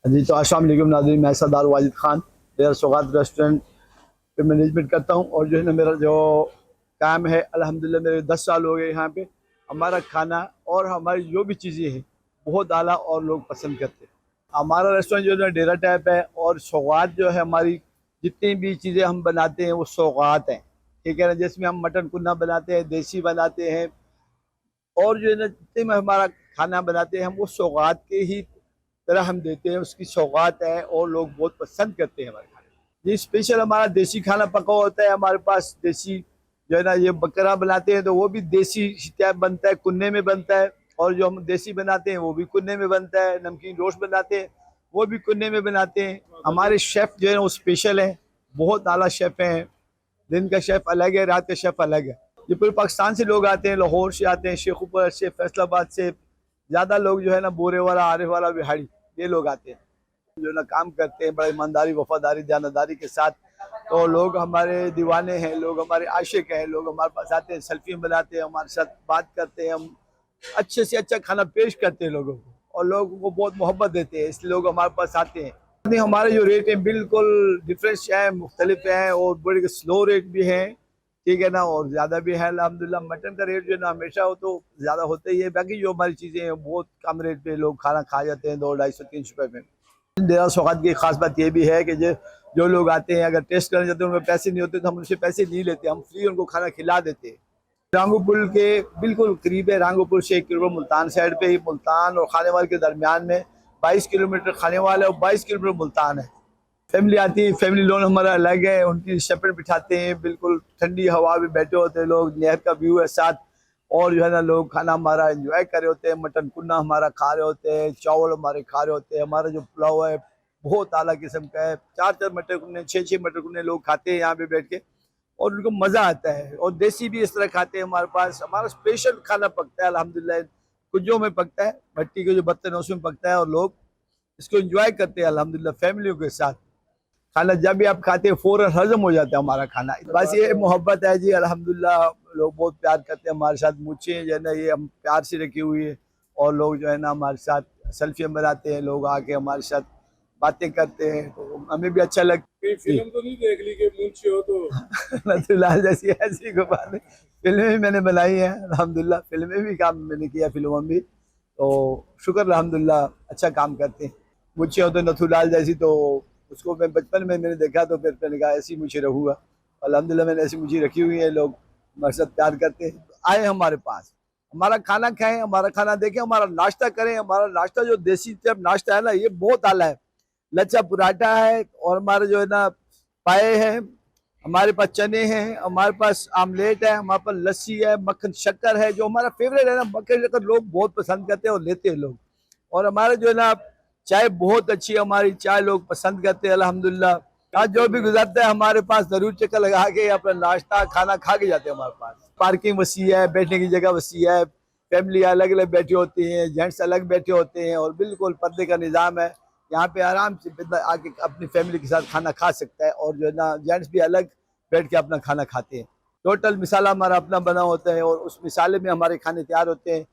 जी तो अस्सलाम वालेकुम नाज़रीन, मैं सरदार वाजिद ख़ान डेरा सौगात रेस्टोरेंट पे मैनेजमेंट करता हूँ। और जो है ना मेरा जो काम है अल्हम्दुलिल्लाह मेरे 10 साल हो गए यहाँ पे। हमारा खाना और हमारी जो भी चीज़ें हैं बहुत आला और लोग पसंद करते हैं। हमारा रेस्टोरेंट जो है ना डेरा टाइप है और सौगात जो है हमारी जितनी भी चीज़ें हम बनाते हैं वो सौगात हैं, ठीक है ना। जिसमें हम मटन कुन्ना बनाते हैं, देसी बनाते हैं और जो है ना जितने में हमारा खाना बनाते हैं हम वो सौगात के ही तरह हम देते हैं, उसकी सौगात है और लोग बहुत पसंद करते हैं हमारे खाने। ये स्पेशल हमारा देसी खाना पका होता है हमारे पास। देसी जो है ना ये बकरा बनाते हैं तो वो भी देसी टाइप बनता है, कुन्ने में बनता है। और जो हम देसी बनाते हैं वो भी कुन्ने में बनता है। नमकीन रोस्ट बनाते हैं वो भी कुन्ने में बनाते हैं। हमारे शेफ़ जो है वो स्पेशल हैं, बहुत आला शेफ़ हैं। दिन का शेफ़ अलग है, रात का शेफ़ अलग है। ये पूरे पाकिस्तान से लोग आते हैं, लाहौर से आते हैं, शेखुपुरा से, फैसलाबाद से। ज़्यादा लोग जो है ना बोरे वाला, आरिफ वाला, बिहाड़ी, ये लोग आते हैं जो ना काम करते हैं बड़े ईमानदारी, वफादारी, जानदारी के साथ। तो लोग हमारे दीवाने हैं, लोग हमारे आशिक हैं। लोग हमारे पास आते हैं, सेल्फी बनाते हैं, हमारे साथ बात करते हैं। हम अच्छे से अच्छा खाना पेश करते हैं लोगों को और लोगों को बहुत मोहब्बत देते हैं, इसलिए लोग हमारे पास आते हैं। नहीं, हमारे जो रेट हैं बिल्कुल डिफरेंस है, मुख्तलिफ हैं और बड़े स्लो रेट भी हैं, ठीक है ना, और ज़्यादा भी है। अल्हम्दुलिल्लाह मटन का रेट जो है ना हमेशा हो तो ज़्यादा होता ही है। बाकी जो हमारी चीज़ें हैं बहुत कम रेट पे लोग खाना खा जाते हैं, 200, 250, 300 रुपये में। डेरा सौगात की खास बात ये भी है कि जो लोग आते हैं अगर टेस्ट करना चाहते हैं, उनमें पैसे नहीं होते तो हम उनसे पैसे नहीं लेते, हम फ्री उनको खाना खिला देते हैं। रांगो पुल के बिल्कुल करीब है। रांगो पुल से 1 किलोमीटर मुल्तान साइड पे ही, मुल्तान और खानेवाल के दरमियान में 22 किलोमीटर खानेवाल है और 22 किलोमीटर मुल्तान है। फैमिली आती है, फैमिली लोन हमारा अलग है, उनकी सेपरेट बिठाते हैं, बिल्कुल ठंडी हवा में बैठे होते हैं लोग, नहर का व्यू है साथ। और जो है ना लोग खाना हमारा एंजॉय कर रहे होते हैं, मटन कुन्ना हमारा खा रहे होते हैं, चावल हमारे खा रहे होते हैं। हमारा जो पुलाव है बहुत आला किस्म का है, 4-4 मटर कुन्ने, 6-6 मटर कुन्ने लोग खाते हैं यहाँ पे बैठ के और उनको मज़ा आता है। और देसी भी इस तरह खाते हैं हमारे पास। हमारा स्पेशल खाना पकता है अल्हम्दुलिल्लाह, कुज्जों में पकता है, भट्टी के जो बर्तन है उसमें पकता है और लोग इसको एंजॉय करते हैं अल्हम्दुलिल्लाह फैमिलियों के साथ। खाना जब भी आप खाते हैं फौरन हजम हो जाता है हमारा खाना। बस ये मोहब्बत है जी अल्हम्दुलिल्लाह, लोग बहुत प्यार करते हैं हमारे साथ। मुझे जो है ना ये हम प्यार से रखी हुई है और लोग जो है ना हमारे साथ सेल्फियाँ बनाते हैं, लोग आके हमारे साथ बातें करते हैं तो हमें भी अच्छा लगता कहीं है। फिल्म तो नहीं देख ली कि मुंशी हो तो? नथुलाल जैसी ऐसी को बात है। फिल्में भी मैंने बनाई हैं अल्हम्दुलिल्लाह, फिल्में भी काम मैंने किया, फिल्मों में भी। तो शुक्र अल्हम्दुलिल्लाह अच्छा काम करते हैं। मुझे हो तो नथुलाल जैसी, तो उसको मैं बचपन में मैंने देखा तो फिर मैंने कहा ऐसी मुझे रहूँगा। अल्हम्दुलिल्लाह मैंने ऐसी मुझे रखी हुई है, लोग हमारे साथ प्यार करते हैं। आए हमारे पास, हमारा खाना खाएं, हमारा खाना देखें, हमारा नाश्ता करें। हमारा नाश्ता जो देसी टाइप नाश्ता है ना ये बहुत आला है। लच्छा पराठा है और हमारा जो है ना पाए हैं, हमारे पास चने हैं, हमारे पास आमलेट है, हमारे पास लस्सी है, मक्खन शक्कर है। जो हमारा फेवरेट है ना मक्खन शक्कर, लोग बहुत पसंद करते हैं और लेते हैं लोग। और हमारा जो है ना चाय बहुत अच्छी है, हमारी चाय लोग पसंद करते हैं अल्हम्दुलिल्लाह। आज जो भी गुजरता है हमारे पास जरूर चक्कर लगा के अपना नाश्ता खाना खा के जाते हैं हमारे पास। पार्किंग वसी है, बैठने की जगह वसी है, फैमिली अलग अलग बैठी होती है, जेंट्स अलग बैठे होते हैं और बिल्कुल पर्दे का निज़ाम है। यहाँ पे आराम से बंदा आके अपनी फैमिली के साथ खाना खा सकता है और जो है ना जेंट्स भी अलग बैठ के अपना खाना खाते हैं। टोटल मिसाला हमारा अपना बना होता है और उस मिसाले में हमारे खाने तैयार होते हैं।